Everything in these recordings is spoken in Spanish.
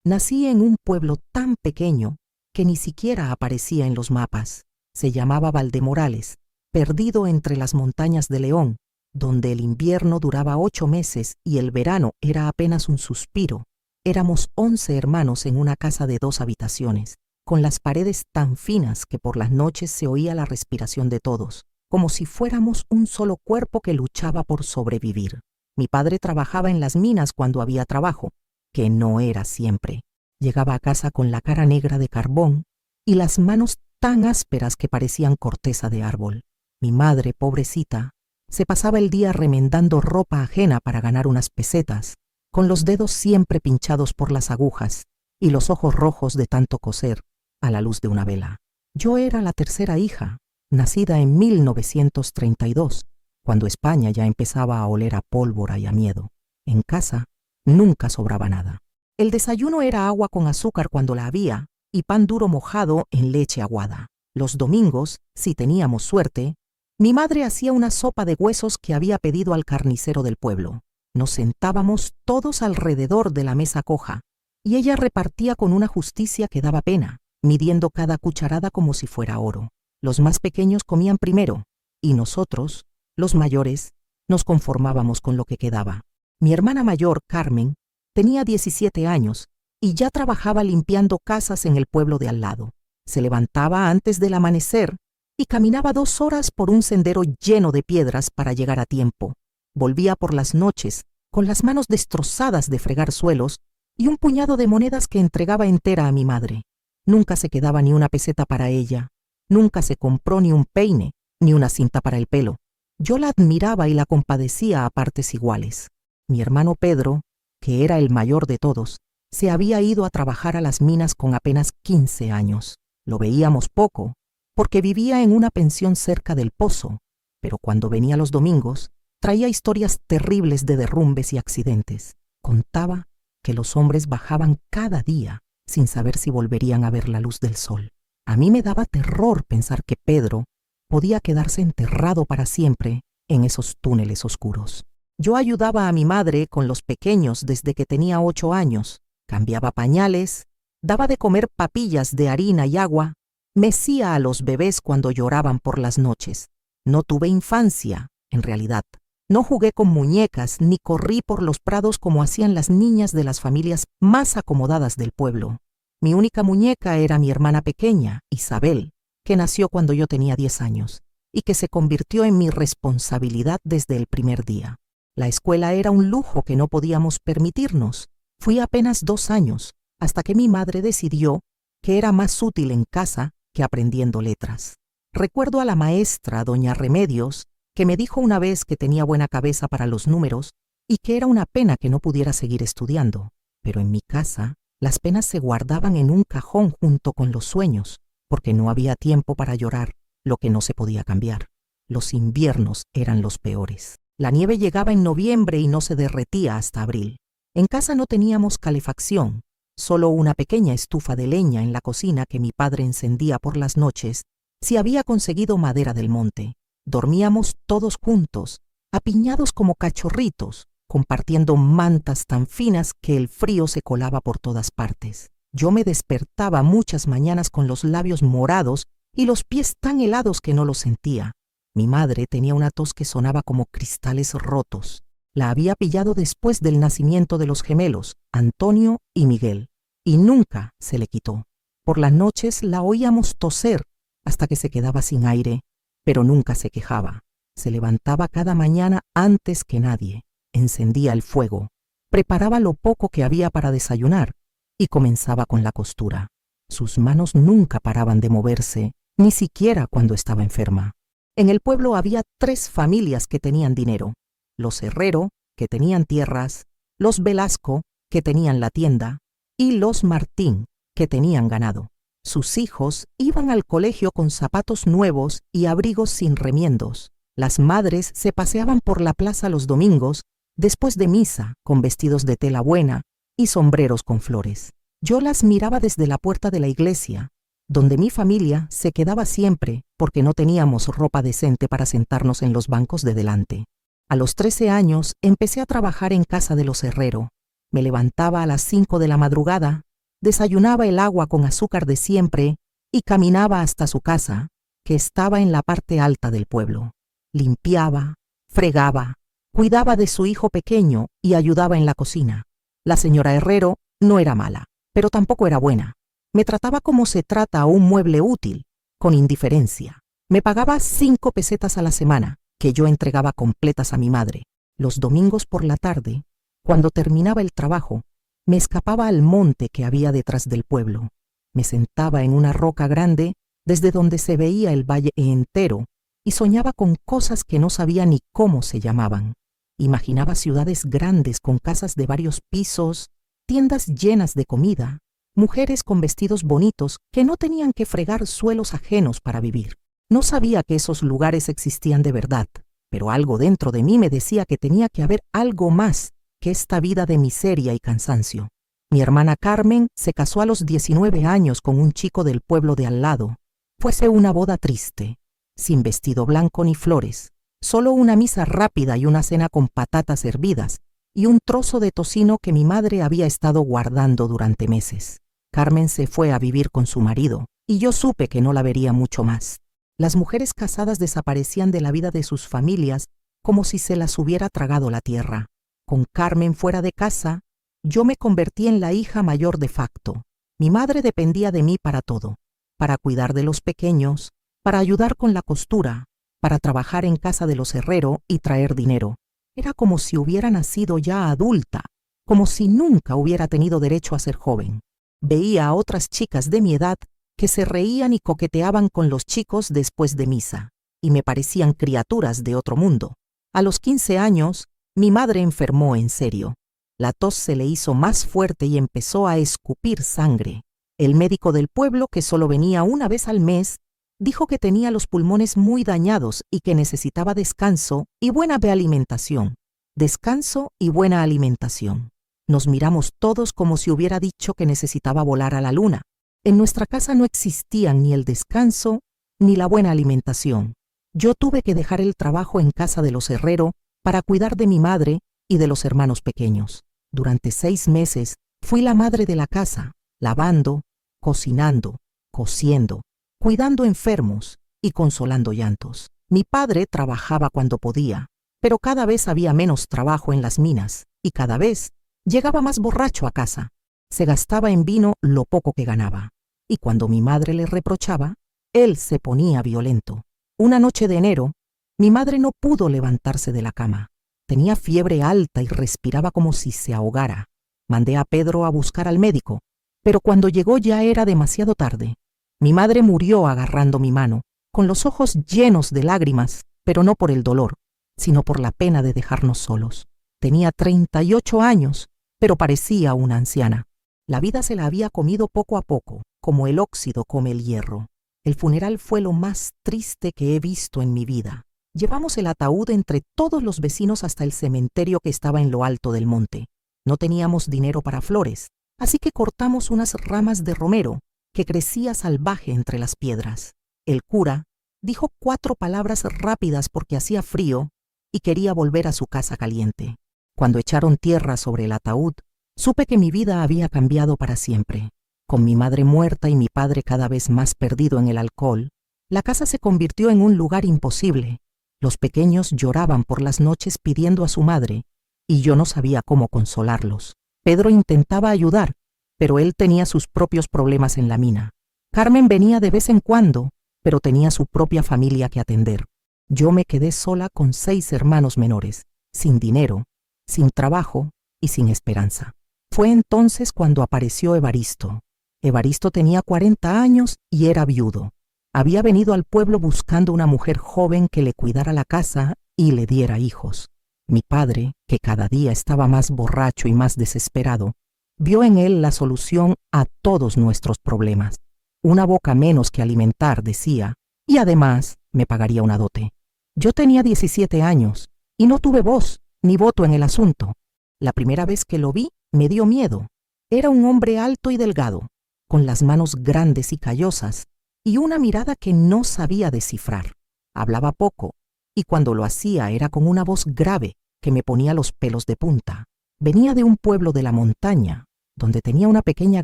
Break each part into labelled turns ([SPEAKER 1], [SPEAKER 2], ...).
[SPEAKER 1] Nací en un pueblo tan pequeño que ni siquiera aparecía en los mapas. Se llamaba Valdemorales, perdido entre las montañas de León, donde el invierno duraba 8 meses y el verano era apenas un suspiro. Éramos 11 hermanos en una casa de 2 habitaciones, con las paredes tan finas que por las noches se oía la respiración de todos, como si fuéramos un solo cuerpo que luchaba por sobrevivir. Mi padre trabajaba en las minas cuando había trabajo, que no era siempre. Llegaba a casa con la cara negra de carbón y las manos tan ásperas que parecían corteza de árbol. Mi madre, pobrecita, se pasaba el día remendando ropa ajena para ganar unas pesetas, con los dedos siempre pinchados por las agujas y los ojos rojos de tanto coser a la luz de una vela. Yo era la tercera hija, nacida en 1932, cuando España ya empezaba a oler a pólvora y a miedo. En casa nunca sobraba nada. El desayuno era agua con azúcar cuando la había y pan duro mojado en leche aguada. Los domingos, si teníamos suerte, mi madre hacía una sopa de huesos que había pedido al carnicero del pueblo. Nos sentábamos todos alrededor de la mesa coja y ella repartía con una justicia que daba pena, midiendo cada cucharada como si fuera oro. Los más pequeños comían primero y nosotros, los mayores, nos conformábamos con lo que quedaba. Mi hermana mayor, Carmen, tenía 17 años y ya trabajaba limpiando casas en el pueblo de al lado. Se levantaba antes del amanecer y caminaba 2 horas por un sendero lleno de piedras para llegar a tiempo. Volvía por las noches con las manos destrozadas de fregar suelos y un puñado de monedas que entregaba entera a mi madre. Nunca se quedaba ni una peseta para ella. Nunca se compró ni un peine, ni una cinta para el pelo. Yo la admiraba y la compadecía a partes iguales. Mi hermano Pedro, que era el mayor de todos, se había ido a trabajar a las minas con apenas 15 años. Lo veíamos poco, porque vivía en una pensión cerca del pozo, pero cuando venía los domingos, traía historias terribles de derrumbes y accidentes. Contaba que los hombres bajaban cada día sin saber si volverían a ver la luz del sol. A mí me daba terror pensar que Pedro podía quedarse enterrado para siempre en esos túneles oscuros. Yo ayudaba a mi madre con los pequeños desde que tenía 8 años. Cambiaba pañales, daba de comer papillas de harina y agua, mecía a los bebés cuando lloraban por las noches. No tuve infancia, en realidad. No jugué con muñecas ni corrí por los prados como hacían las niñas de las familias más acomodadas del pueblo. Mi única muñeca era mi hermana pequeña, Isabel, que nació cuando yo tenía 10 años y que se convirtió en mi responsabilidad desde el primer día. La escuela era un lujo que no podíamos permitirnos. Fui apenas 2 años, hasta que mi madre decidió que era más útil en casa que aprendiendo letras. Recuerdo a la maestra, doña Remedios, que me dijo una vez que tenía buena cabeza para los números y que era una pena que no pudiera seguir estudiando. Pero en mi casa, las penas se guardaban en un cajón junto con los sueños, porque no había tiempo para llorar lo que no se podía cambiar. Los inviernos eran los peores. La nieve llegaba en noviembre y no se derretía hasta abril. En casa no teníamos calefacción, solo una pequeña estufa de leña en la cocina que mi padre encendía por las noches si había conseguido madera del monte. Dormíamos todos juntos, apiñados como cachorritos, compartiendo mantas tan finas que el frío se colaba por todas partes. Yo me despertaba muchas mañanas con los labios morados y los pies tan helados que no los sentía. Mi madre tenía una tos que sonaba como cristales rotos. La había pillado después del nacimiento de los gemelos, Antonio y Miguel, y nunca se le quitó. Por las noches la oíamos toser hasta que se quedaba sin aire, pero nunca se quejaba. Se levantaba cada mañana antes que nadie, encendía el fuego, preparaba lo poco que había para desayunar y comenzaba con la costura. Sus manos nunca paraban de moverse, ni siquiera cuando estaba enferma. En el pueblo había 3 familias que tenían dinero: los Herrero, que tenían tierras, los Velasco, que tenían la tienda, y los Martín, que tenían ganado. Sus hijos iban al colegio con zapatos nuevos y abrigos sin remiendos. Las madres se paseaban por la plaza los domingos, después de misa, con vestidos de tela buena y sombreros con flores. Yo las miraba desde la puerta de la iglesia, donde mi familia se quedaba siempre porque no teníamos ropa decente para sentarnos en los bancos de delante. A los 13 años empecé a trabajar en casa de los Herrero. Me levantaba a las 5 de la madrugada, desayunaba el agua con azúcar de siempre y caminaba hasta su casa, que estaba en la parte alta del pueblo. Limpiaba, fregaba, cuidaba de su hijo pequeño y ayudaba en la cocina. La señora Herrero no era mala, pero tampoco era buena. Me trataba como se trata a un mueble útil, con indiferencia. Me pagaba 5 pesetas a la semana, que yo entregaba completas a mi madre. Los domingos por la tarde, cuando terminaba el trabajo, me escapaba al monte que había detrás del pueblo. Me sentaba en una roca grande, desde donde se veía el valle entero, y soñaba con cosas que no sabía ni cómo se llamaban. Imaginaba ciudades grandes con casas de varios pisos, tiendas llenas de comida, mujeres con vestidos bonitos que no tenían que fregar suelos ajenos para vivir. No sabía que esos lugares existían de verdad, pero algo dentro de mí me decía que tenía que haber algo más que esta vida de miseria y cansancio. Mi hermana Carmen se casó a los 19 años con un chico del pueblo de al lado. Fuese una boda triste, sin vestido blanco ni flores, solo una misa rápida y una cena con patatas hervidas y un trozo de tocino que mi madre había estado guardando durante meses. Carmen se fue a vivir con su marido y yo supe que no la vería mucho más. Las mujeres casadas desaparecían de la vida de sus familias como si se las hubiera tragado la tierra. Con Carmen fuera de casa, yo me convertí en la hija mayor de facto. Mi madre dependía de mí para todo, para cuidar de los pequeños, para ayudar con la costura, para trabajar en casa de los Herrero y traer dinero. Era como si hubiera nacido ya adulta, como si nunca hubiera tenido derecho a ser joven. Veía a otras chicas de mi edad que se reían y coqueteaban con los chicos después de misa, y me parecían criaturas de otro mundo. A los 15 años, mi madre enfermó en serio. La tos se le hizo más fuerte y empezó a escupir sangre. El médico del pueblo, que solo venía una vez al mes, dijo que tenía los pulmones muy dañados y que necesitaba descanso y buena alimentación. Descanso y buena alimentación. Nos miramos todos como si hubiera dicho que necesitaba volar a la luna. En nuestra casa no existían ni el descanso ni la buena alimentación. Yo tuve que dejar el trabajo en casa de los Herrero para cuidar de mi madre y de los hermanos pequeños. Durante 6 meses fui la madre de la casa, lavando, cocinando, cosiendo, cuidando enfermos y consolando llantos. Mi padre trabajaba cuando podía, pero cada vez había menos trabajo en las minas y cada vez llegaba más borracho a casa. Se gastaba en vino lo poco que ganaba, y cuando mi madre le reprochaba, él se ponía violento. Una noche de enero, mi madre no pudo levantarse de la cama. Tenía fiebre alta y respiraba como si se ahogara. Mandé a Pedro a buscar al médico, pero cuando llegó ya era demasiado tarde. Mi madre murió agarrando mi mano, con los ojos llenos de lágrimas, pero no por el dolor, sino por la pena de dejarnos solos. Tenía 38 años, pero parecía una anciana. La vida se la había comido poco a poco, como el óxido come el hierro. El funeral fue lo más triste que he visto en mi vida. Llevamos el ataúd entre todos los vecinos hasta el cementerio que estaba en lo alto del monte. No teníamos dinero para flores, así que cortamos unas ramas de romero que crecía salvaje entre las piedras. El cura dijo 4 palabras rápidas porque hacía frío y quería volver a su casa caliente. Cuando echaron tierra sobre el ataúd, supe que mi vida había cambiado para siempre. Con mi madre muerta y mi padre cada vez más perdido en el alcohol, la casa se convirtió en un lugar imposible. Los pequeños lloraban por las noches pidiendo a su madre, y yo no sabía cómo consolarlos. Pedro intentaba ayudar, pero él tenía sus propios problemas en la mina. Carmen venía de vez en cuando, pero tenía su propia familia que atender. Yo me quedé sola con 6 hermanos menores, sin dinero, sin trabajo y sin esperanza. Fue entonces cuando apareció Evaristo. Evaristo tenía 40 años y era viudo. Había venido al pueblo buscando una mujer joven que le cuidara la casa y le diera hijos. Mi padre, que cada día estaba más borracho y más desesperado, vio en él la solución a todos nuestros problemas. Una boca menos que alimentar, decía, y además me pagaría una dote. Yo tenía 17 años y no tuve voz ni voto en el asunto. La primera vez que lo vi me dio miedo. Era un hombre alto y delgado, con las manos grandes y callosas, y una mirada que no sabía descifrar. Hablaba poco y cuando lo hacía era con una voz grave que me ponía los pelos de punta. Venía de un pueblo de la montaña, donde tenía una pequeña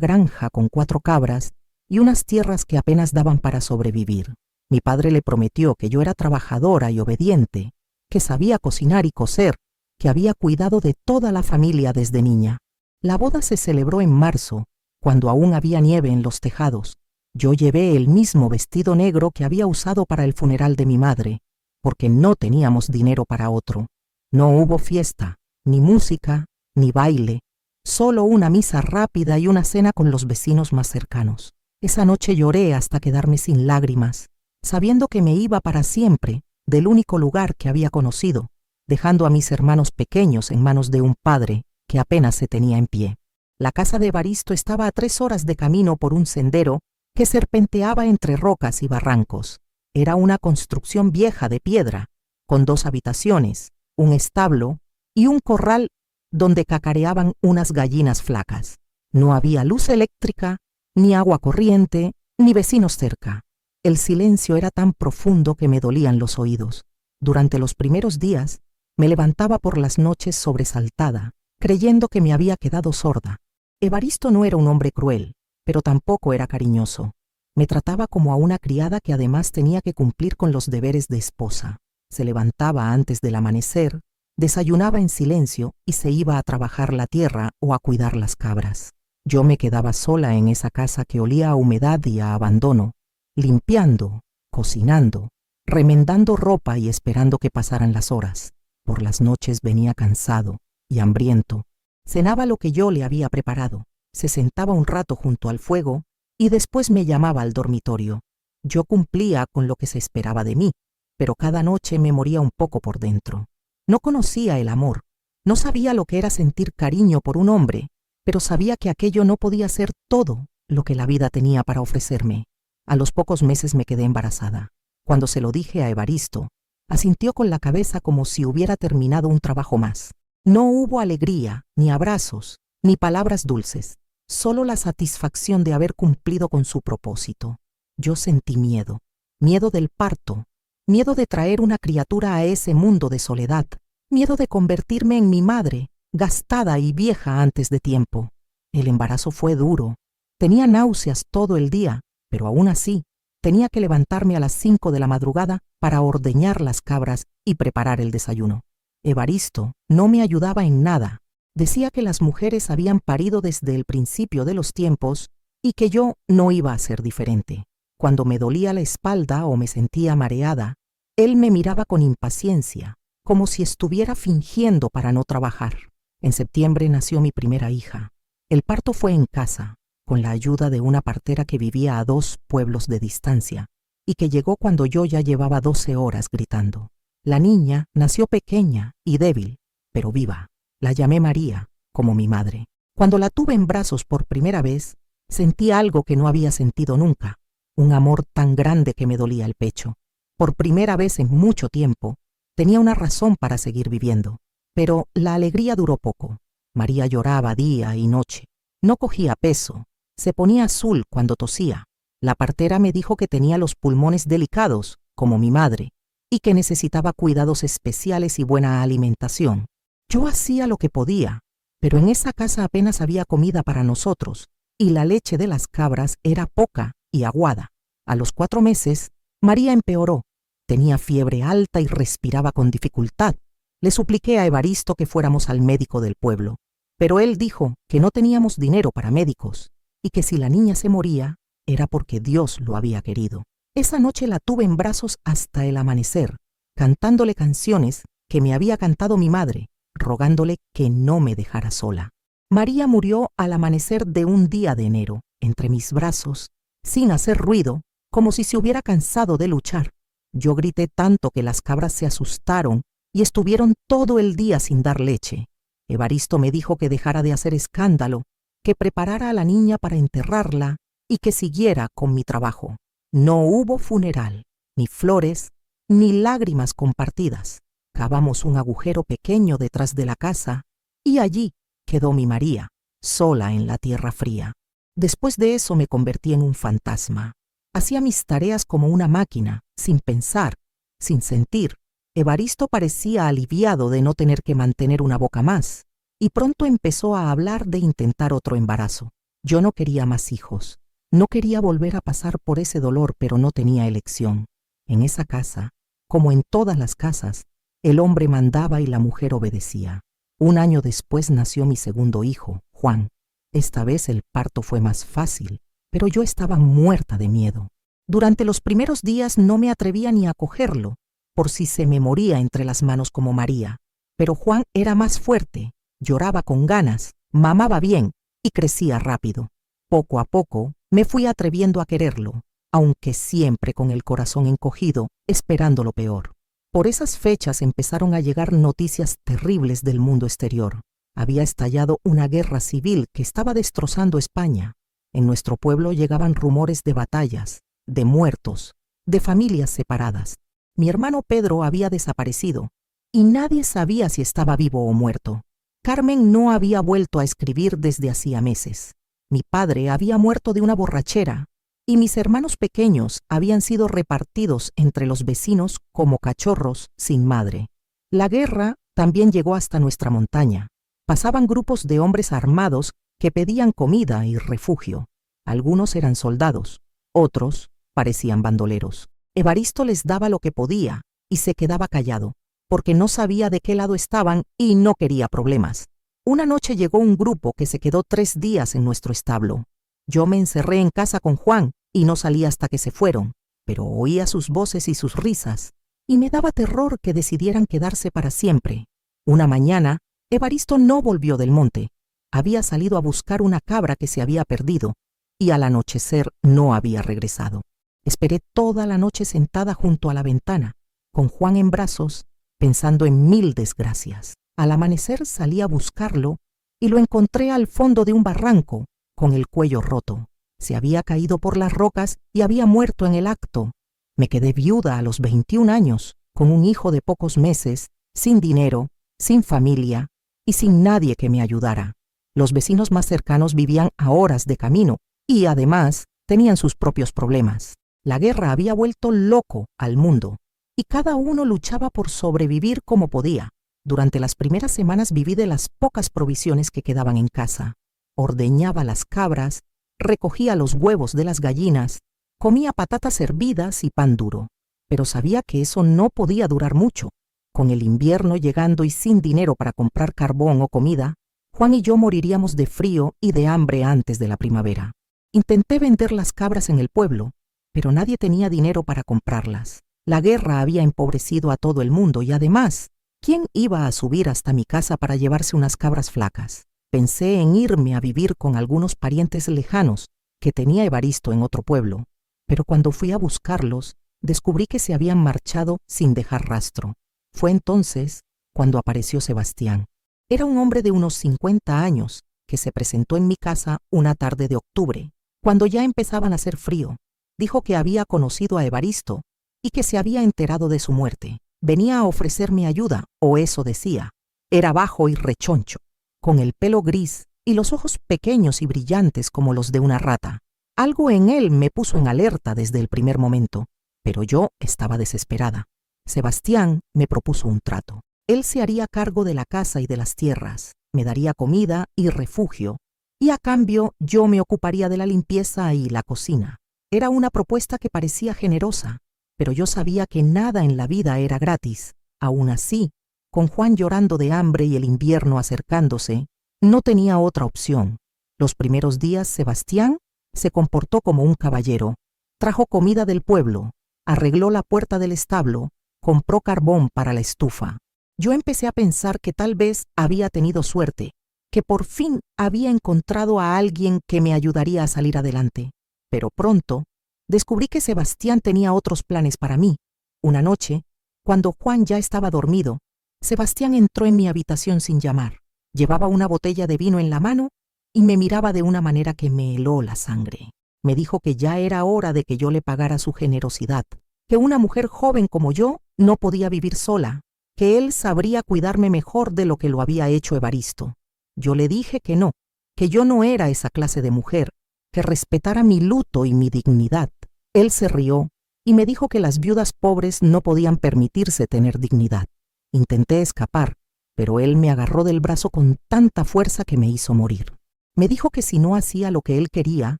[SPEAKER 1] granja con 4 cabras y unas tierras que apenas daban para sobrevivir. Mi padre le prometió que yo era trabajadora y obediente, que sabía cocinar y coser, que había cuidado de toda la familia desde niña. La boda se celebró en marzo, cuando aún había nieve en los tejados. Yo llevé el mismo vestido negro que había usado para el funeral de mi madre, porque no teníamos dinero para otro. No hubo fiesta, ni música, ni baile, solo una misa rápida y una cena con los vecinos más cercanos. Esa noche lloré hasta quedarme sin lágrimas, sabiendo que me iba para siempre del único lugar que había conocido, dejando a mis hermanos pequeños en manos de un padre que apenas se tenía en pie. La casa de Evaristo estaba a 3 horas de camino por un sendero que serpenteaba entre rocas y barrancos. Era una construcción vieja de piedra, con 2 habitaciones, un establo y un corral donde cacareaban unas gallinas flacas. No había luz eléctrica, ni agua corriente, ni vecinos cerca. El silencio era tan profundo que me dolían los oídos. Durante los primeros días, me levantaba por las noches sobresaltada, creyendo que me había quedado sorda. Evaristo no era un hombre cruel, pero tampoco era cariñoso. Me trataba como a una criada que además tenía que cumplir con los deberes de esposa. Se levantaba antes del amanecer, desayunaba en silencio y se iba a trabajar la tierra o a cuidar las cabras. Yo me quedaba sola en esa casa que olía a humedad y a abandono, limpiando, cocinando, remendando ropa y esperando que pasaran las horas. Por las noches venía cansado y hambriento. Cenaba lo que yo le había preparado. Se sentaba un rato junto al fuego y después me llamaba al dormitorio. Yo cumplía con lo que se esperaba de mí, pero cada noche me moría un poco por dentro. No conocía el amor, no sabía lo que era sentir cariño por un hombre, pero sabía que aquello no podía ser todo lo que la vida tenía para ofrecerme. A los pocos meses me quedé embarazada. Cuando se lo dije a Evaristo, asintió con la cabeza como si hubiera terminado un trabajo más. No hubo alegría, ni abrazos, ni palabras dulces, solo la satisfacción de haber cumplido con su propósito. Yo sentí miedo, miedo del parto, miedo de traer una criatura a ese mundo de soledad, miedo de convertirme en mi madre, gastada y vieja antes de tiempo. El embarazo fue duro. Tenía náuseas todo el día, pero aún así, tenía que levantarme a las 5 de la madrugada para ordeñar las cabras y preparar el desayuno. Evaristo no me ayudaba en nada. Decía que las mujeres habían parido desde el principio de los tiempos y que yo no iba a ser diferente. Cuando me dolía la espalda o me sentía mareada, él me miraba con impaciencia, como si estuviera fingiendo para no trabajar. En septiembre nació mi primera hija. El parto fue en casa, con la ayuda de una partera que vivía a 2 pueblos de distancia y que llegó cuando yo ya llevaba 12 horas gritando. La niña nació pequeña y débil, pero viva. La llamé María, como mi madre. Cuando la tuve en brazos por primera vez, sentí algo que no había sentido nunca, un amor tan grande que me dolía el pecho. Por primera vez en mucho tiempo, tenía una razón para seguir viviendo. Pero la alegría duró poco. María lloraba día y noche. No cogía peso. Se ponía azul cuando tosía. La partera me dijo que tenía los pulmones delicados, como mi madre, y que necesitaba cuidados especiales y buena alimentación. Yo hacía lo que podía, pero en esa casa apenas había comida para nosotros, y la leche de las cabras era poca y aguada. A los 4 meses, María empeoró. Tenía fiebre alta y respiraba con dificultad. Le supliqué a Evaristo que fuéramos al médico del pueblo, pero él dijo que no teníamos dinero para médicos y que si la niña se moría era porque Dios lo había querido. Esa noche la tuve en brazos hasta el amanecer, cantándole canciones que me había cantado mi madre, rogándole que no me dejara sola. María murió al amanecer de un día de enero, entre mis brazos, sin hacer ruido, como si se hubiera cansado de luchar. Yo grité tanto que las cabras se asustaron y estuvieron todo el día sin dar leche. Evaristo me dijo que dejara de hacer escándalo, que preparara a la niña para enterrarla y que siguiera con mi trabajo. No hubo funeral, ni flores, ni lágrimas compartidas. Cavamos un agujero pequeño detrás de la casa y allí quedó mi María, sola en la tierra fría. Después de eso me convertí en un fantasma. Hacía mis tareas como una máquina, sin pensar, sin sentir, Evaristo parecía aliviado de no tener que mantener una boca más, y pronto empezó a hablar de intentar otro embarazo. Yo no quería más hijos. No quería volver a pasar por ese dolor, pero no tenía elección. En esa casa, como en todas las casas, el hombre mandaba y la mujer obedecía. Un año después nació mi segundo hijo, Juan. Esta vez el parto fue más fácil, pero yo estaba muerta de miedo. Durante los primeros días no me atrevía ni a cogerlo, por si se me moría entre las manos como María. Pero Juan era más fuerte, lloraba con ganas, mamaba bien y crecía rápido. Poco a poco me fui atreviendo a quererlo, aunque siempre con el corazón encogido, esperando lo peor. Por esas fechas empezaron a llegar noticias terribles del mundo exterior. Había estallado una guerra civil que estaba destrozando España. En nuestro pueblo llegaban rumores de batallas, de muertos, de familias separadas. Mi hermano Pedro había desaparecido y nadie sabía si estaba vivo o muerto. Carmen no había vuelto a escribir desde hacía meses. Mi padre había muerto de una borrachera y mis hermanos pequeños habían sido repartidos entre los vecinos como cachorros sin madre. La guerra también llegó hasta nuestra montaña. Pasaban grupos de hombres armados que pedían comida y refugio. Algunos eran soldados, otros parecían bandoleros. Evaristo les daba lo que podía y se quedaba callado, porque no sabía de qué lado estaban y no quería problemas. Una noche llegó un grupo que se quedó 3 días en nuestro establo. Yo me encerré en casa con Juan y no salí hasta que se fueron, pero oía sus voces y sus risas, y me daba terror que decidieran quedarse para siempre. Una mañana, Evaristo no volvió del monte. Había salido a buscar una cabra que se había perdido, y al anochecer no había regresado. Esperé toda la noche sentada junto a la ventana, con Juan en brazos, pensando en 1000 desgracias. Al amanecer salí a buscarlo y lo encontré al fondo de un barranco, con el cuello roto. Se había caído por las rocas y había muerto en el acto. Me quedé viuda a los 21 años, con un hijo de pocos meses, sin dinero, sin familia y sin nadie que me ayudara. Los vecinos más cercanos vivían a horas de camino y además tenían sus propios problemas. La guerra había vuelto loco al mundo y cada uno luchaba por sobrevivir como podía. Durante las primeras semanas viví de las pocas provisiones que quedaban en casa. Ordeñaba las cabras, recogía los huevos de las gallinas, comía patatas hervidas y pan duro. Pero sabía que eso no podía durar mucho. Con el invierno llegando y sin dinero para comprar carbón o comida, Juan y yo moriríamos de frío y de hambre antes de la primavera. Intenté vender las cabras en el pueblo, pero nadie tenía dinero para comprarlas. La guerra había empobrecido a todo el mundo y además, ¿quién iba a subir hasta mi casa para llevarse unas cabras flacas? Pensé en irme a vivir con algunos parientes lejanos que tenía Evaristo en otro pueblo, pero cuando fui a buscarlos, descubrí que se habían marchado sin dejar rastro. Fue entonces cuando apareció Sebastián. Era un hombre de unos 50 años que se presentó en mi casa una tarde de octubre, cuando ya empezaban a hacer frío. Dijo que había conocido a Evaristo y que se había enterado de su muerte. Venía a ofrecerme ayuda, o eso decía. Era bajo y rechoncho, con el pelo gris y los ojos pequeños y brillantes como los de una rata. Algo en él me puso en alerta desde el primer momento, pero yo estaba desesperada. Sebastián me propuso un trato. Él se haría cargo de la casa y de las tierras, me daría comida y refugio, y a cambio yo me ocuparía de la limpieza y la cocina. Era una propuesta que parecía generosa, pero yo sabía que nada en la vida era gratis. Aún así, con Juan llorando de hambre y el invierno acercándose, no tenía otra opción. Los primeros días Sebastián se comportó como un caballero. Trajo comida del pueblo, arregló la puerta del establo, compró carbón para la estufa. Yo empecé a pensar que tal vez había tenido suerte, que por fin había encontrado a alguien que me ayudaría a salir adelante. Pero pronto descubrí que Sebastián tenía otros planes para mí. Una noche, cuando Juan ya estaba dormido, Sebastián entró en mi habitación sin llamar. Llevaba una botella de vino en la mano y me miraba de una manera que me heló la sangre. Me dijo que ya era hora de que yo le pagara su generosidad, que una mujer joven como yo no podía vivir sola, que él sabría cuidarme mejor de lo que lo había hecho Evaristo. Yo le dije que no, que yo no era esa clase de mujer, que respetara mi luto y mi dignidad. Él se rió y me dijo que las viudas pobres no podían permitirse tener dignidad. Intenté escapar, pero él me agarró del brazo con tanta fuerza que me hizo morir. Me dijo que si no hacía lo que él quería,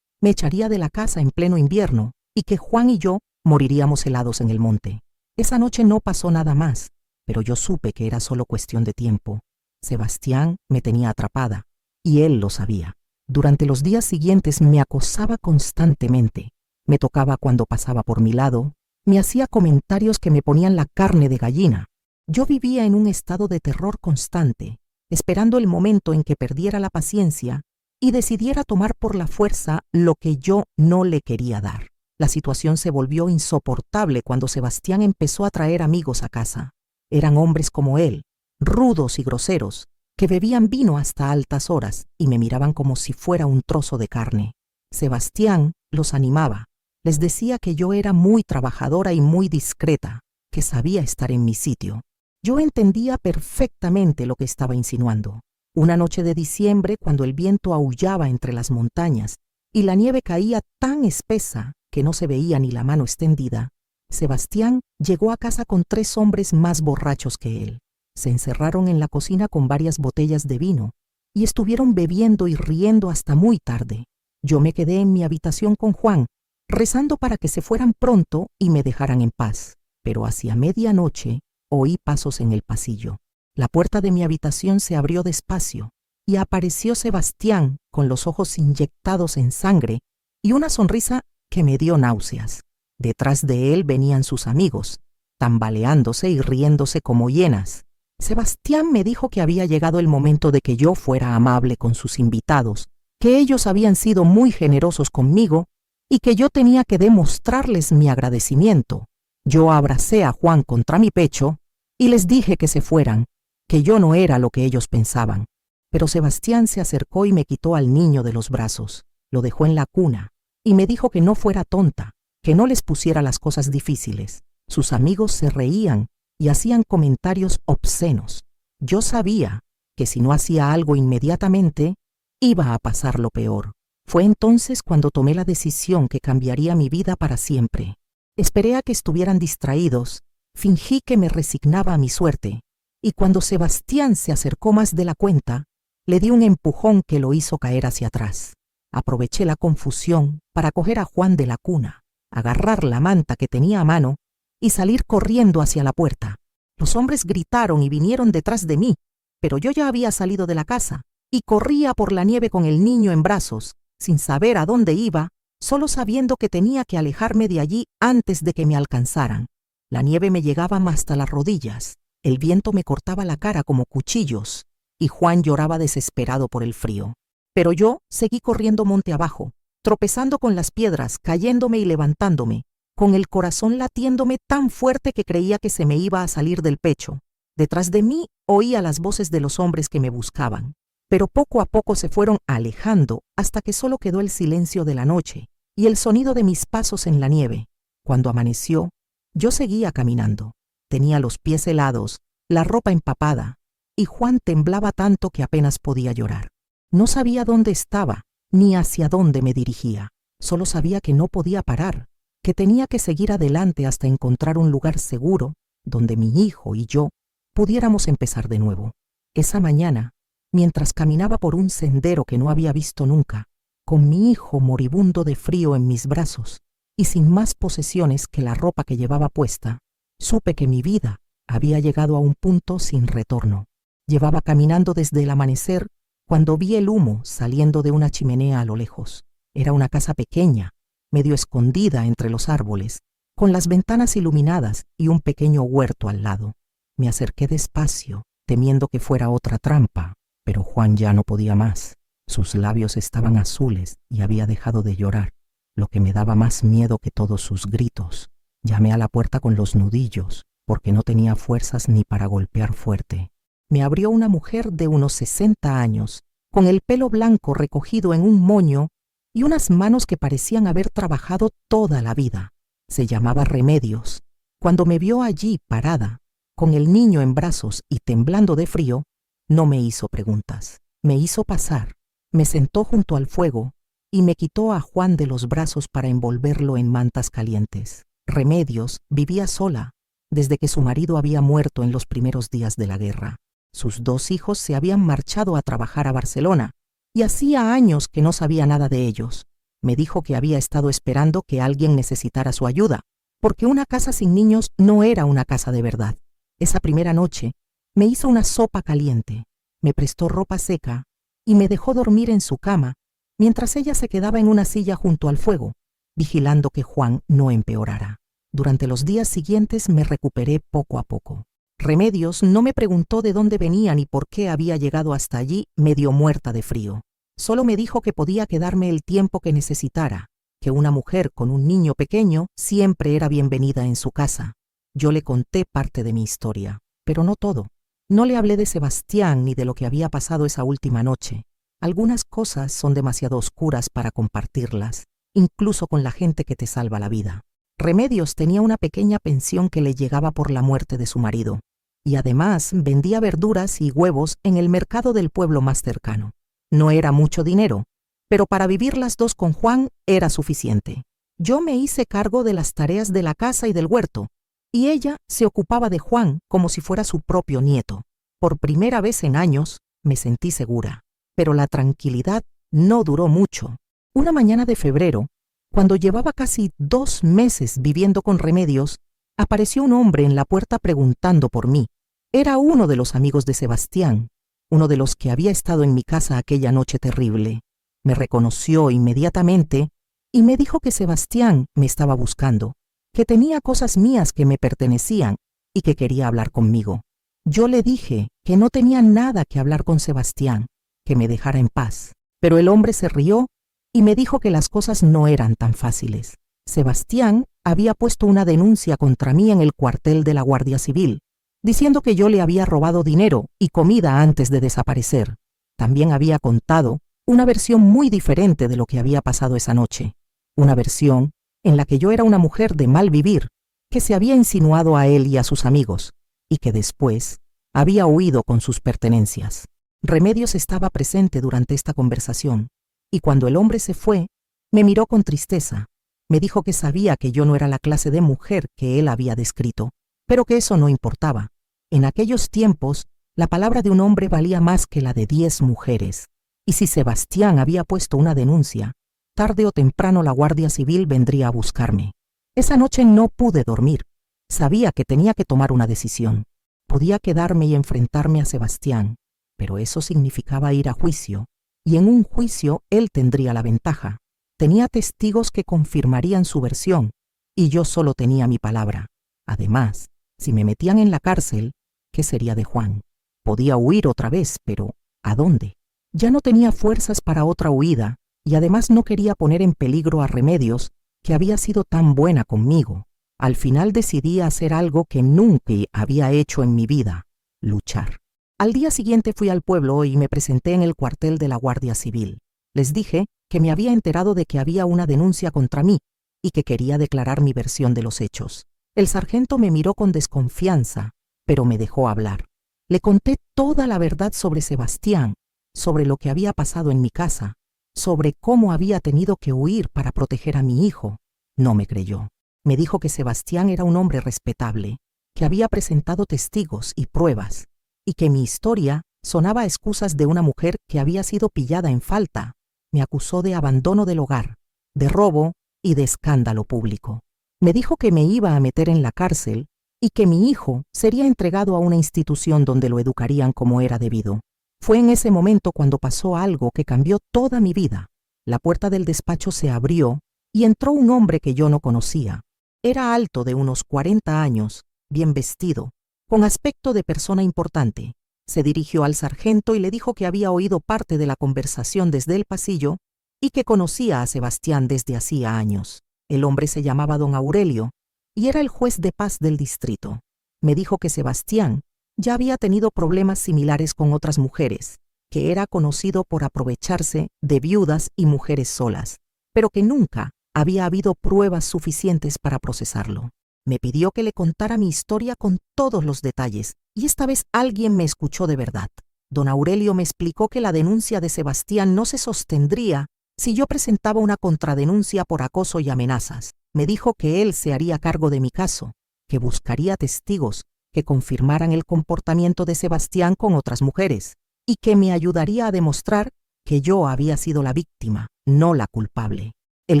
[SPEAKER 1] me echaría de la casa en pleno invierno y que Juan y yo moriríamos helados en el monte. Esa noche no pasó nada más, pero yo supe que era solo cuestión de tiempo. Sebastián me tenía atrapada, y él lo sabía. Durante los días siguientes me acosaba constantemente. Me tocaba cuando pasaba por mi lado, me hacía comentarios que me ponían la carne de gallina. Yo vivía en un estado de terror constante, esperando el momento en que perdiera la paciencia y decidiera tomar por la fuerza lo que yo no le quería dar. La situación se volvió insoportable cuando Sebastián empezó a traer amigos a casa. Eran hombres como él, rudos y groseros, que bebían vino hasta altas horas y me miraban como si fuera un trozo de carne. Sebastián los animaba, les decía que yo era muy trabajadora y muy discreta, que sabía estar en mi sitio. Yo entendía perfectamente lo que estaba insinuando. Una noche de diciembre, cuando el viento aullaba entre las montañas y la nieve caía tan espesa que no se veía ni la mano extendida, Sebastián llegó a casa con 3 hombres más borrachos que él. Se encerraron en la cocina con varias botellas de vino y estuvieron bebiendo y riendo hasta muy tarde. Yo me quedé en mi habitación con Juan, rezando para que se fueran pronto y me dejaran en paz. Pero hacia medianoche oí pasos en el pasillo. La puerta de mi habitación se abrió despacio y apareció Sebastián con los ojos inyectados en sangre y una sonrisa que me dio náuseas. Detrás de él venían sus amigos, tambaleándose y riéndose como hienas. Sebastián me dijo que había llegado el momento de que yo fuera amable con sus invitados, que ellos habían sido muy generosos conmigo y que yo tenía que demostrarles mi agradecimiento. Yo abracé a Juan contra mi pecho y les dije que se fueran, que yo no era lo que ellos pensaban. Pero Sebastián se acercó y me quitó al niño de los brazos, lo dejó en la cuna y me dijo que no fuera tonta, que no les pusiera las cosas difíciles. Sus amigos se reían y hacían comentarios obscenos. Yo sabía que si no hacía algo inmediatamente, iba a pasar lo peor. Fue entonces cuando tomé la decisión que cambiaría mi vida para siempre. Esperé a que estuvieran distraídos, fingí que me resignaba a mi suerte, y cuando Sebastián se acercó más de la cuenta, le di un empujón que lo hizo caer hacia atrás. Aproveché la confusión para coger a Juan de la cuna, agarrar la manta que tenía a mano y salir corriendo hacia la puerta. Los hombres gritaron y vinieron detrás de mí, pero yo ya había salido de la casa y corría por la nieve con el niño en brazos, sin saber a dónde iba, solo sabiendo que tenía que alejarme de allí antes de que me alcanzaran. La nieve me llegaba hasta las rodillas, el viento me cortaba la cara como cuchillos y Juan lloraba desesperado por el frío. Pero yo seguí corriendo monte abajo, tropezando con las piedras, cayéndome y levantándome, con el corazón latiéndome tan fuerte que creía que se me iba a salir del pecho. Detrás de mí oía las voces de los hombres que me buscaban, pero poco a poco se fueron alejando hasta que solo quedó el silencio de la noche y el sonido de mis pasos en la nieve. Cuando amaneció, yo seguía caminando. Tenía los pies helados, la ropa empapada, y Juan temblaba tanto que apenas podía llorar. No sabía dónde estaba, ni hacia dónde me dirigía. Solo sabía que no podía parar, que tenía que seguir adelante hasta encontrar un lugar seguro donde mi hijo y yo pudiéramos empezar de nuevo. Esa mañana, mientras caminaba por un sendero que no había visto nunca, con mi hijo moribundo de frío en mis brazos y sin más posesiones que la ropa que llevaba puesta, supe que mi vida había llegado a un punto sin retorno. Llevaba caminando desde el amanecer cuando vi el humo saliendo de una chimenea a lo lejos. Era una casa pequeña, medio escondida entre los árboles, con las ventanas iluminadas y un pequeño huerto al lado. Me acerqué despacio, temiendo que fuera otra trampa, pero Juan ya no podía más. Sus labios estaban azules y había dejado de llorar, lo que me daba más miedo que todos sus gritos. Llamé a la puerta con los nudillos, porque no tenía fuerzas ni para golpear fuerte. Me abrió una mujer de unos 60 años, con el pelo blanco recogido en un moño y unas manos que parecían haber trabajado toda la vida. Se llamaba Remedios. Cuando me vio allí parada, con el niño en brazos y temblando de frío, no me hizo preguntas. Me hizo pasar, me sentó junto al fuego y me quitó a Juan de los brazos para envolverlo en mantas calientes. Remedios vivía sola desde que su marido había muerto en los primeros días de la guerra. Sus 2 hijos se habían marchado a trabajar a Barcelona y hacía años que no sabía nada de ellos. Me dijo que había estado esperando que alguien necesitara su ayuda, porque una casa sin niños no era una casa de verdad. Esa primera noche me hizo una sopa caliente, me prestó ropa seca y me dejó dormir en su cama mientras ella se quedaba en una silla junto al fuego, vigilando que Juan no empeorara. Durante los días siguientes me recuperé poco a poco. Remedios no me preguntó de dónde venía ni por qué había llegado hasta allí medio muerta de frío. Solo me dijo que podía quedarme el tiempo que necesitara, que una mujer con un niño pequeño siempre era bienvenida en su casa. Yo le conté parte de mi historia, pero no todo. No le hablé de Sebastián ni de lo que había pasado esa última noche. Algunas cosas son demasiado oscuras para compartirlas, incluso con la gente que te salva la vida. Remedios tenía una pequeña pensión que le llegaba por la muerte de su marido, y además vendía verduras y huevos en el mercado del pueblo más cercano. No era mucho dinero, pero para vivir las 2 con Juan era suficiente. Yo me hice cargo de las tareas de la casa y del huerto, y ella se ocupaba de Juan como si fuera su propio nieto. Por primera vez en años me sentí segura, pero la tranquilidad no duró mucho. Una mañana de febrero, cuando llevaba casi 2 meses viviendo con Remedios, apareció un hombre en la puerta preguntando por mí. Era uno de los amigos de Sebastián, uno de los que había estado en mi casa aquella noche terrible. Me reconoció inmediatamente y me dijo que Sebastián me estaba buscando, que tenía cosas mías que me pertenecían y que quería hablar conmigo. Yo le dije que no tenía nada que hablar con Sebastián, que me dejara en paz, pero el hombre se rió y me dijo que las cosas no eran tan fáciles. Sebastián había puesto una denuncia contra mí en el cuartel de la Guardia Civil, diciendo que yo le había robado dinero y comida antes de desaparecer. También había contado una versión muy diferente de lo que había pasado esa noche, una versión en la que yo era una mujer de mal vivir, que se había insinuado a él y a sus amigos, y que después había huido con sus pertenencias. Remedios estaba presente durante esta conversación, y cuando el hombre se fue, me miró con tristeza. Me dijo que sabía que yo no era la clase de mujer que él había descrito, pero que eso no importaba. En aquellos tiempos, la palabra de un hombre valía más que la de 10 mujeres, y si Sebastián había puesto una denuncia, tarde o temprano la Guardia Civil vendría a buscarme. Esa noche no pude dormir. Sabía que tenía que tomar una decisión. Podía quedarme y enfrentarme a Sebastián, pero eso significaba ir a juicio, y en un juicio él tendría la ventaja. Tenía testigos que confirmarían su versión, y yo solo tenía mi palabra. Además, si me metían en la cárcel, ¿qué sería de Juan? Podía huir otra vez, pero ¿a dónde? Ya no tenía fuerzas para otra huida, y además no quería poner en peligro a Remedios, que había sido tan buena conmigo. Al final decidí hacer algo que nunca había hecho en mi vida: luchar. Al día siguiente fui al pueblo y me presenté en el cuartel de la Guardia Civil. Les dije que me había enterado de que había una denuncia contra mí y que quería declarar mi versión de los hechos. El sargento me miró con desconfianza, pero me dejó hablar. Le conté toda la verdad sobre Sebastián, sobre lo que había pasado en mi casa, sobre cómo había tenido que huir para proteger a mi hijo. No me creyó. Me dijo que Sebastián era un hombre respetable, que había presentado testigos y pruebas, y que mi historia sonaba a excusas de una mujer que había sido pillada en falta. Me acusó de abandono del hogar, de robo y de escándalo público. Me dijo que me iba a meter en la cárcel y que mi hijo sería entregado a una institución donde lo educarían como era debido. Fue en ese momento cuando pasó algo que cambió toda mi vida. La puerta del despacho se abrió y entró un hombre que yo no conocía. Era alto, de unos 40 años, bien vestido, con aspecto de persona importante. Se dirigió al sargento y le dijo que había oído parte de la conversación desde el pasillo y que conocía a Sebastián desde hacía años. El hombre se llamaba don Aurelio y era el juez de paz del distrito. Me dijo que Sebastián ya había tenido problemas similares con otras mujeres, que era conocido por aprovecharse de viudas y mujeres solas, pero que nunca había habido pruebas suficientes para procesarlo. Me pidió que le contara mi historia con todos los detalles, y esta vez alguien me escuchó de verdad. Don Aurelio me explicó que la denuncia de Sebastián no se sostendría si yo presentaba una contradenuncia por acoso y amenazas, Me dijo que él se haría cargo de mi caso, que buscaría testigos que confirmaran el comportamiento de Sebastián con otras mujeres y que me ayudaría a demostrar que yo había sido la víctima, no la culpable. El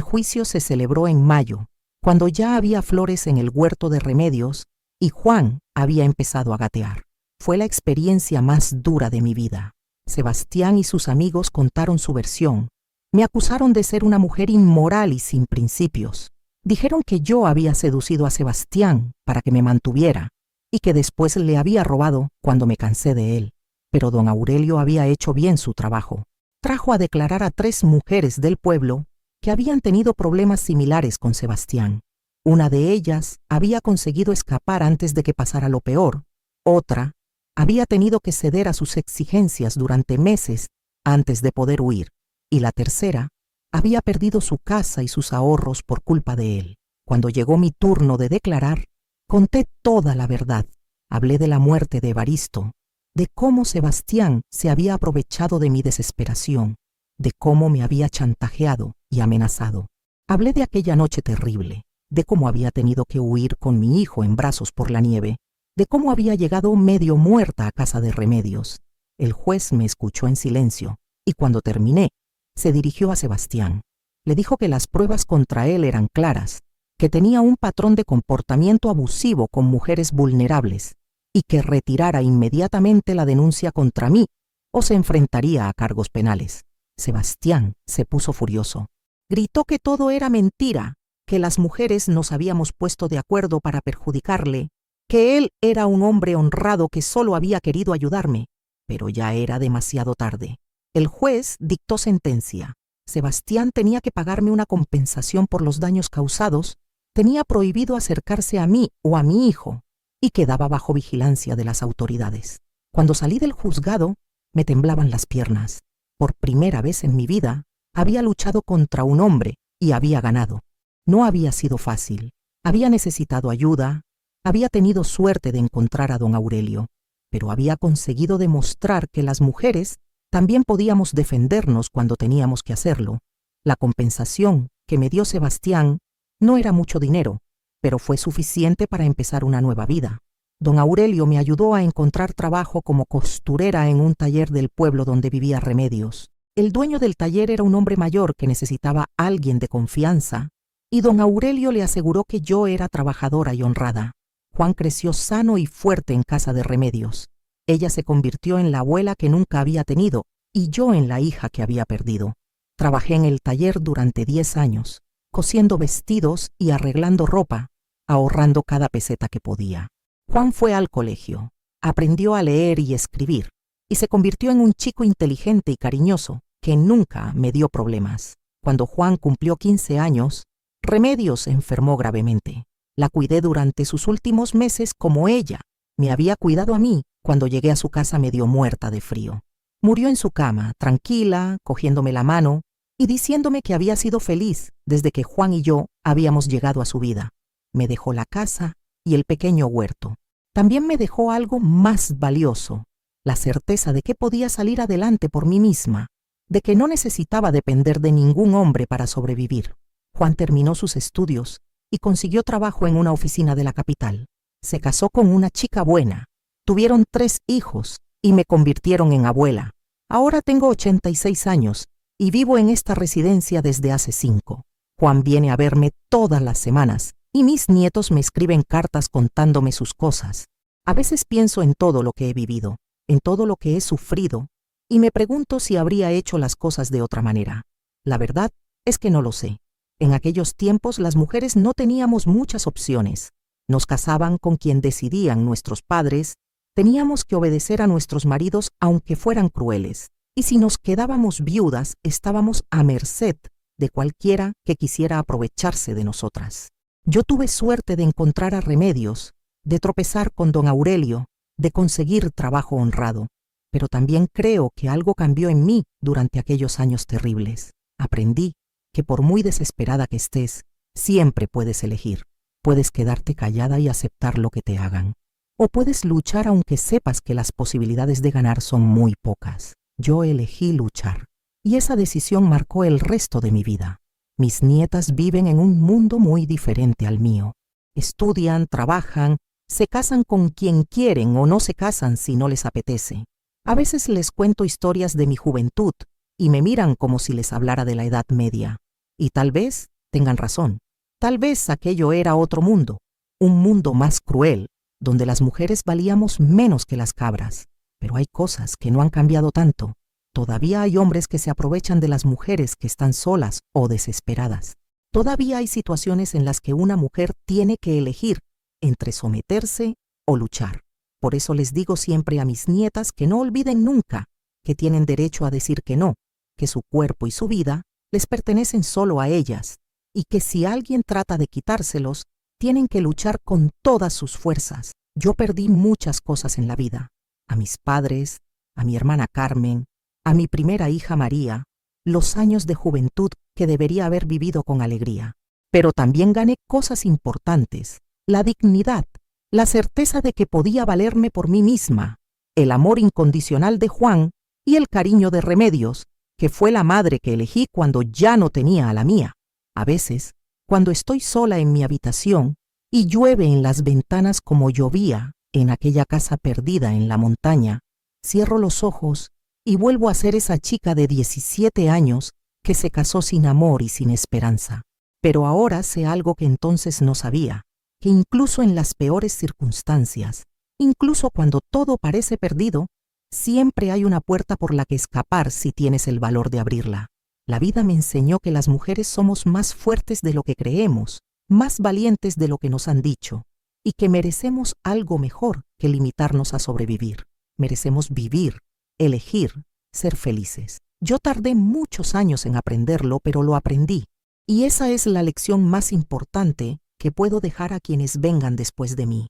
[SPEAKER 1] juicio se celebró en mayo, cuando ya había flores en el huerto de Remedios y Juan había empezado a gatear. Fue la experiencia más dura de mi vida. Sebastián y sus amigos contaron su versión. Me acusaron de ser una mujer inmoral y sin principios. Dijeron que yo había seducido a Sebastián para que me mantuviera y que después le había robado cuando me cansé de él. Pero don Aurelio había hecho bien su trabajo. Trajo a declarar a 3 mujeres del pueblo que habían tenido problemas similares con Sebastián. Una de ellas había conseguido escapar antes de que pasara lo peor. Otra había tenido que ceder a sus exigencias durante meses antes de poder huir. Y la tercera había perdido su casa y sus ahorros por culpa de él. Cuando llegó mi turno de declarar, conté toda la verdad. Hablé de la muerte de Evaristo, de cómo Sebastián se había aprovechado de mi desesperación, de cómo me había chantajeado y amenazado. Hablé de aquella noche terrible, de cómo había tenido que huir con mi hijo en brazos por la nieve, de cómo había llegado medio muerta a casa de Remedios. El juez me escuchó en silencio y cuando terminé, se dirigió a Sebastián. Le dijo que las pruebas contra él eran claras, que tenía un patrón de comportamiento abusivo con mujeres vulnerables y que retirara inmediatamente la denuncia contra mí o se enfrentaría a cargos penales. Sebastián se puso furioso. Gritó que todo era mentira, que las mujeres nos habíamos puesto de acuerdo para perjudicarle, que él era un hombre honrado que solo había querido ayudarme, pero ya era demasiado tarde. El juez dictó sentencia. Sebastián tenía que pagarme una compensación por los daños causados, tenía prohibido acercarse a mí o a mi hijo y quedaba bajo vigilancia de las autoridades. Cuando salí del juzgado, me temblaban las piernas. Por primera vez en mi vida, había luchado contra un hombre y había ganado. No había sido fácil. Había necesitado ayuda, había tenido suerte de encontrar a don Aurelio, pero había conseguido demostrar que las mujeres también podíamos defendernos cuando teníamos que hacerlo. La compensación que me dio Sebastián no era mucho dinero, pero fue suficiente para empezar una nueva vida. Don Aurelio me ayudó a encontrar trabajo como costurera en un taller del pueblo donde vivía Remedios. El dueño del taller era un hombre mayor que necesitaba a alguien de confianza, y don Aurelio le aseguró que yo era trabajadora y honrada. Juan creció sano y fuerte en casa de Remedios. Ella se convirtió en la abuela que nunca había tenido y yo en la hija que había perdido. Trabajé en el taller durante 10 años, cosiendo vestidos y arreglando ropa, ahorrando cada peseta que podía. Juan fue al colegio, aprendió a leer y escribir y se convirtió en un chico inteligente y cariñoso que nunca me dio problemas. Cuando Juan cumplió 15 años, Remedios se enfermó gravemente. La cuidé durante sus últimos meses como ella me había cuidado a mí cuando llegué a su casa medio muerta de frío. Murió en su cama, tranquila, cogiéndome la mano y diciéndome que había sido feliz desde que Juan y yo habíamos llegado a su vida. Me dejó la casa y el pequeño huerto. También me dejó algo más valioso, la certeza de que podía salir adelante por mí misma, de que no necesitaba depender de ningún hombre para sobrevivir. Juan terminó sus estudios y consiguió trabajo en una oficina de la capital. Se casó con una chica buena. Tuvieron 3 hijos y me convirtieron en abuela. Ahora tengo 86 años y vivo en esta residencia desde hace 5. Juan viene a verme todas las semanas y mis nietos me escriben cartas contándome sus cosas. A veces pienso en todo lo que he vivido, en todo lo que he sufrido, y me pregunto si habría hecho las cosas de otra manera. La verdad es que no lo sé. En aquellos tiempos las mujeres no teníamos muchas opciones. Nos casaban con quien decidían nuestros padres, teníamos que obedecer a nuestros maridos aunque fueran crueles, y si nos quedábamos viudas estábamos a merced de cualquiera que quisiera aprovecharse de nosotras. Yo tuve suerte de encontrar a Remedios, de tropezar con don Aurelio, de conseguir trabajo honrado, pero también creo que algo cambió en mí durante aquellos años terribles. Aprendí que por muy desesperada que estés, siempre puedes elegir. Puedes quedarte callada y aceptar lo que te hagan. O puedes luchar aunque sepas que las posibilidades de ganar son muy pocas. Yo elegí luchar, y esa decisión marcó el resto de mi vida. Mis nietas viven en un mundo muy diferente al mío. Estudian, trabajan, se casan con quien quieren o no se casan si no les apetece. A veces les cuento historias de mi juventud y me miran como si les hablara de la Edad Media. Y tal vez tengan razón. Tal vez aquello era otro mundo, un mundo más cruel, donde las mujeres valíamos menos que las cabras. Pero hay cosas que no han cambiado tanto. Todavía hay hombres que se aprovechan de las mujeres que están solas o desesperadas. Todavía hay situaciones en las que una mujer tiene que elegir entre someterse o luchar. Por eso les digo siempre a mis nietas que no olviden nunca que tienen derecho a decir que no, que su cuerpo y su vida les pertenecen solo a ellas, y que si alguien trata de quitárselos, tienen que luchar con todas sus fuerzas. Yo perdí muchas cosas en la vida. A mis padres, a mi hermana Carmen, a mi primera hija María, los años de juventud que debería haber vivido con alegría. Pero también gané cosas importantes, la dignidad, la certeza de que podía valerme por mí misma, el amor incondicional de Juan y el cariño de Remedios, que fue la madre que elegí cuando ya no tenía a la mía. A veces, cuando estoy sola en mi habitación y llueve en las ventanas como llovía en aquella casa perdida en la montaña, cierro los ojos y vuelvo a ser esa chica de 17 años que se casó sin amor y sin esperanza. Pero ahora sé algo que entonces no sabía, que incluso en las peores circunstancias, incluso cuando todo parece perdido, siempre hay una puerta por la que escapar si tienes el valor de abrirla. La vida me enseñó que las mujeres somos más fuertes de lo que creemos, más valientes de lo que nos han dicho, y que merecemos algo mejor que limitarnos a sobrevivir. Merecemos vivir, elegir, ser felices. Yo tardé muchos años en aprenderlo, pero lo aprendí. Y esa es la lección más importante que puedo dejar a quienes vengan después de mí.